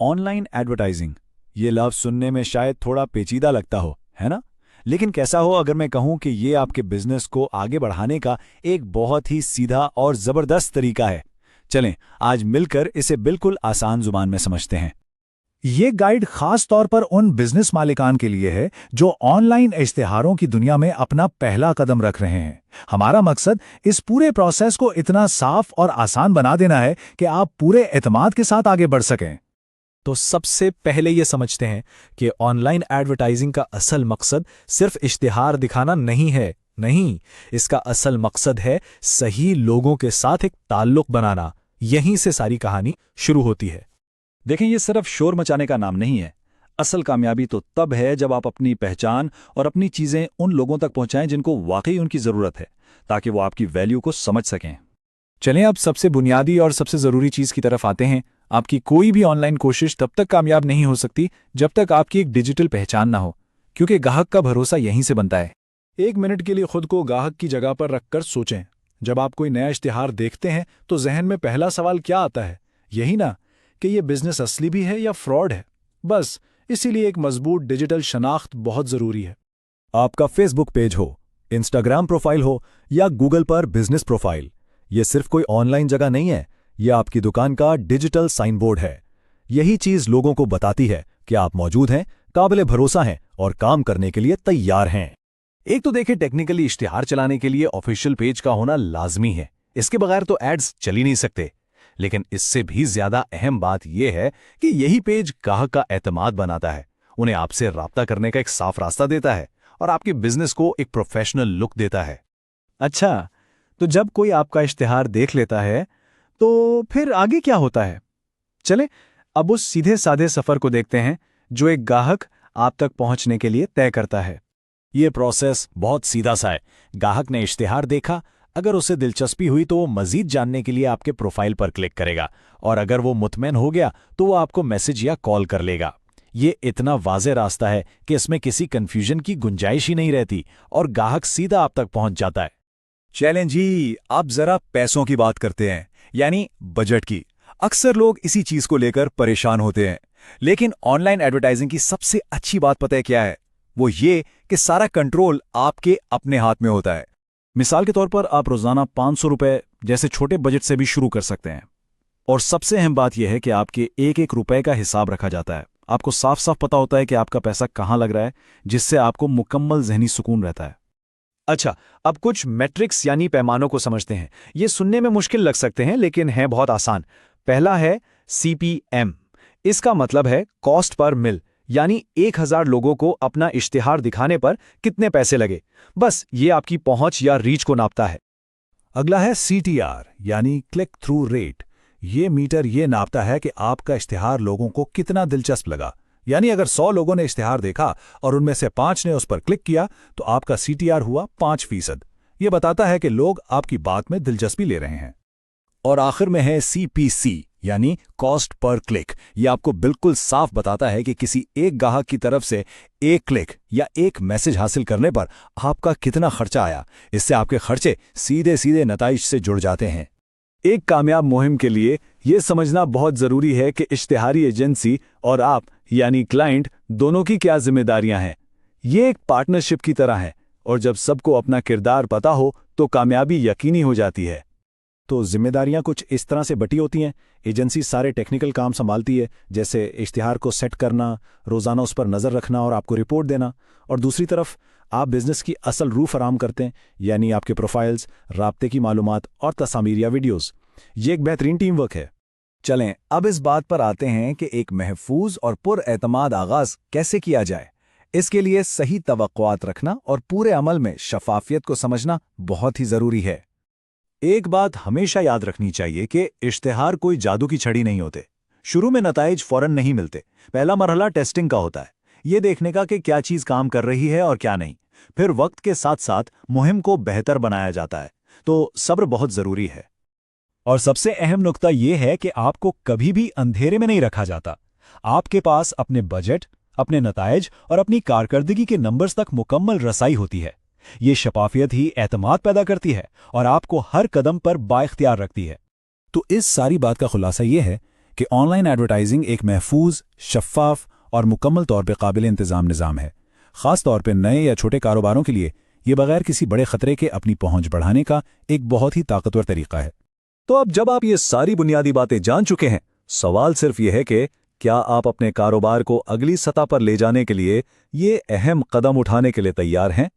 Online advertising, ये लफ्ज़ सुनने में शायद थोड़ा पेचीदा लगता हो, है ना? लेकिन कैसा हो अगर मैं कहूं कि ये आपके बिजनेस को आगे बढ़ाने का एक बहुत ही सीधा और ज़बरदस्त तरीका है। चलें आज मिलकर इसे बिल्कुल आसान जुबान में समझते हैं। ये गाइड खास तौर पर उन बिजनेस मालिकान के लिए है जो ऑनलाइन इश्तिहारों की दुनिया में अपना पहला कदम रख रहे हैं। हमारा मकसद इस पूरे प्रोसेस को इतना साफ और आसान बना देना है कि आप पूरे एतमाद के साथ आगे बढ़ सकें। तो सबसे पहले ये समझते हैं कि ऑनलाइन एडवर्टाइजिंग का असल मकसद सिर्फ इश्तिहार दिखाना नहीं है। नहीं, इसका असल मकसद है सही लोगों के साथ एक ताल्लुक बनाना। यहीं से सारी कहानी शुरू होती है। देखें, ये सिर्फ शोर मचाने का नाम नहीं है। असल कामयाबी तो तब है जब आप अपनी पहचान और अपनी चीज़ें उन लोगों तक पहुंचाएं जिनको वाकई उनकी ज़रूरत है, ताकि वो आपकी वैल्यू को समझ सकें। चलें अब सबसे बुनियादी और सबसे ज़रूरी चीज़ की तरफ आते हैं। आपकी कोई भी ऑनलाइन कोशिश तब तक कामयाब नहीं हो सकती जब तक आपकी एक डिजिटल पहचान ना हो, क्योंकि ग्राहक का भरोसा यहीं से बनता है। एक मिनट के लिए खुद को ग्राहक की जगह पर रखकर सोचें। जब आप कोई नया इश्तिहार देखते हैं तो जहन में पहला सवाल क्या आता है? यही ना कि ये बिजनेस असली भी है या फ्रॉड है। बस इसीलिए एक मजबूत डिजिटल शनाख्त बहुत ज़रूरी है। आपका फेसबुक पेज हो, इंस्टाग्राम प्रोफाइल हो या गूगल पर बिजनेस प्रोफाइल, ये सिर्फ कोई ऑनलाइन जगह नहीं है, यह आपकी दुकान का डिजिटल साइन बोर्ड है। यही चीज़ लोगों को बताती है कि आप मौजूद हैं, काबिले भरोसा हैं और काम करने के लिए तैयार हैं। एक तो देखिए, टेक्निकली इश्तिहार चलाने के लिए ऑफिशियल पेज का होना लाजमी है। इसके बगैर तो एड्स चल ही नहीं सकते। लेकिन इससे भी ज्यादा अहम बात यह है कि यही पेज ग्राहक का एतमाद बनाता है, उन्हें आपसे राब्ता करने का एक साफ रास्ता देता है और आपके बिजनेस को एक प्रोफेशनल लुक देता है। अच्छा, तो जब कोई आपका इश्तिहार देख लेता है तो फिर आगे क्या होता है? चले अब उस सीधे साधे सफर को देखते हैं जो एक ग्राहक आप तक पहुंचने के लिए तय करता है। ये प्रोसेस बहुत सीधा सा है। ग्राहक ने इश्तिहार देखा, अगर उसे दिलचस्पी हुई तो वो मजीद जानने के लिए आपके प्रोफाइल पर क्लिक करेगा, और अगर वो मुतमैन हो गया तो वो आपको मैसेज या कॉल कर लेगा। ये इतना वाज़ेह रास्ता है कि इसमें किसी कंफ्यूजन की गुंजाइश ही नहीं रहती और ग्राहक सीधा आप तक पहुंच जाता है। चलें जी, अब जरा पैसों की बात करते हैं, यानी बजट की। अक्सर लोग इसी चीज को लेकर परेशान होते हैं, लेकिन ऑनलाइन एडवर्टाइजिंग की सबसे अच्छी बात पता है क्या है? वो ये कि सारा कंट्रोल आपके अपने हाथ में होता है। मिसाल के तौर पर आप रोजाना 500 रुपए जैसे छोटे बजट से भी शुरू कर सकते हैं। और सबसे अहम बात यह है कि आपके एक एक रुपए का हिसाब रखा जाता है। आपको साफ साफ पता होता है कि आपका पैसा कहाँ लग रहा है, जिससे आपको मुकम्मल जहनी सुकून रहता है। अच्छा, अब कुछ मैट्रिक्स यानी पैमानों को समझते हैं। ये सुनने में मुश्किल लग सकते हैं लेकिन हैं बहुत आसान। पहला है CPM। इसका मतलब है कॉस्ट पर मिल, यानी 1000 लोगों को अपना इश्तिहार दिखाने पर कितने पैसे लगे। बस ये आपकी पहुंच या रीच को नापता है। अगला है CTR, यानी क्लिक थ्रू रेट। ये मीटर ये नापता है कि आपका इश्तिहार लोगों को कितना दिलचस्प लगा। यानी अगर 100 लोगों ने इश्तिहार देखा और उनमें से 5 ने उस पर क्लिक किया तो आपका CTR हुआ 5%। ये बताता है कि लोग आपकी बात में दिलचस्पी ले रहे हैं। और आखिर में है CPC, यानी कॉस्ट पर क्लिक। ये आपको बिल्कुल साफ बताता है कि किसी एक ग्राहक की तरफ से एक क्लिक या एक मैसेज हासिल करने पर आपका कितना खर्चा आया। इससे आपके खर्चे सीधे सीधे नताइज से जुड़ जाते हैं। एक कामयाब मुहिम के लिए यह समझना बहुत जरूरी है कि इश्तिहारी एजेंसी और आप यानी क्लाइंट दोनों की क्या जिम्मेदारियां हैं। ये एक पार्टनरशिप की तरह है और जब सबको अपना किरदार पता हो तो कामयाबी यकीनी हो जाती है। तो जिम्मेदारियां कुछ इस तरह से बटी होती हैं। एजेंसी सारे टेक्निकल काम संभालती है, जैसे इश्तिहार को सेट करना, रोज़ाना उस पर नज़र रखना और आपको रिपोर्ट देना। और दूसरी तरफ आप बिजनेस की असल रूह फराम करते हैं, यानी आपके प्रोफाइल्स, राब्ते की मालूमात और तस्वीर या वीडियोज़। ये एक बेहतरीन टीम वर्क है। चलें अब इस बात पर आते हैं कि एक महफूज और पुरएतमाद आगाज कैसे किया जाए। इसके लिए सही तवक्कुआत रखना और पूरे अमल में शफाफियत को समझना बहुत ही ज़रूरी है। एक बात हमेशा याद रखनी चाहिए कि इश्तिहार कोई जादू की छड़ी नहीं होते। शुरू में नताइज फौरन नहीं मिलते। पहला मरहला टेस्टिंग का होता है, ये देखने का कि क्या चीज़ काम कर रही है और क्या नहीं। फिर वक्त के साथ साथ मुहिम को बेहतर बनाया जाता है। तो सब्र बहुत ज़रूरी है। और सबसे अहम नुक्ता यह है कि आपको कभी भी अंधेरे में नहीं रखा जाता। आपके पास अपने बजट, अपने नताइज और अपनी कारकर्दगी के नंबर्स तक मुकम्मल रसाई होती है। ये शफाफियत ही एतमाद पैदा करती है और आपको हर कदम पर बाइख्तियार रखती है। तो इस सारी बात का खुलासा ये है कि ऑनलाइन एडवर्टाइजिंग एक महफूज, शफ़ाफ और मुकम्मल तौर पे काबिल इंतज़ाम निज़ाम है। ख़ास तौर पे नए या छोटे कारोबारों के लिए ये बगैर किसी बड़े खतरे के अपनी पहुंच बढ़ाने का एक बहुत ही ताकतवर तरीका है। तो अब जब आप ये सारी बुनियादी बातें जान चुके हैं, सवाल सिर्फ ये है कि क्या आप अपने कारोबार को अगली सतह पर ले जाने के लिए ये अहम कदम उठाने के लिए तैयार हैं?